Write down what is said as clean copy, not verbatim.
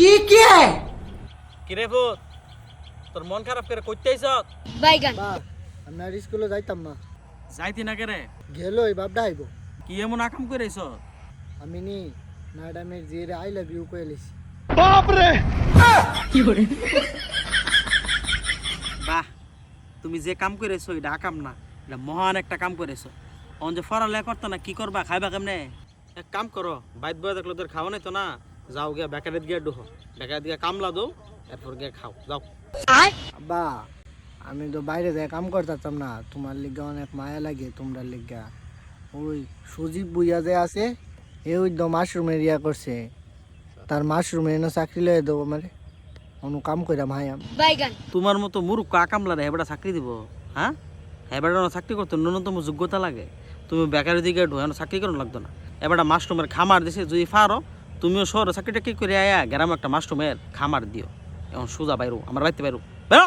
ये क्या है? কিরে ভূত তোর মন খারাপ করে কইতে আইছ বাইগান বা আমি আর স্কুলে যাইতাম না, যাইতি না কেরে গেল এই বাপটা আইব। কি এমন আকাম করে আইছ আমি নি ম্যাডামের জিরে আই লাভ ইউ কয়ে লিছি। বাহ তুমি যে কাম করেছো এটা আকাম না, এটা মহান একটা কাম করেছো। অন যে পড়ালেখা করতো না কি করবা, খাইবা কেমনে? এক কাম করো, বাইত বয়ে দেখলো তোর খাওয়া নাই তো না, যাও গিয়া বেকারেত গিয়া ডুহো, বেকারেত গিয়া কামলা দো, এরপর গিয়া খাও যাও। আব্বা আমি তো বাইরে যাই কাম করতাম না, তোমার লিগা অনেক মায়া লাগে। তোমরা লিগা ওই সুজিব বুইয়া যে আছে এ ওই তো মাশরুমের ইয়া করছে, তার মাশরুমে এনে চাকরি লয়ে দেবো মানে অনু কাম কইরা মায়াম। বাইগান তোমার মতো মুরুখ আকামলা রে হেবাটা চাকরি দিব? হ্যাঁ হেবাটা চাকরি করতে ন্যূনতম যোগ্যতা লাগে। তুমি বেকারি দিকে ঢো চাকরি করো লাগতো না। এবারটা মাশরুমের খামার দিছে, যদি পারো তুমিও শহরে চাকরি টাকরি করে আয়া গ্রামে একটা মাশরুমের খামার দিও। এখন সোজা বাইরো, আমার বাড়িতে বাইরো, বেরো।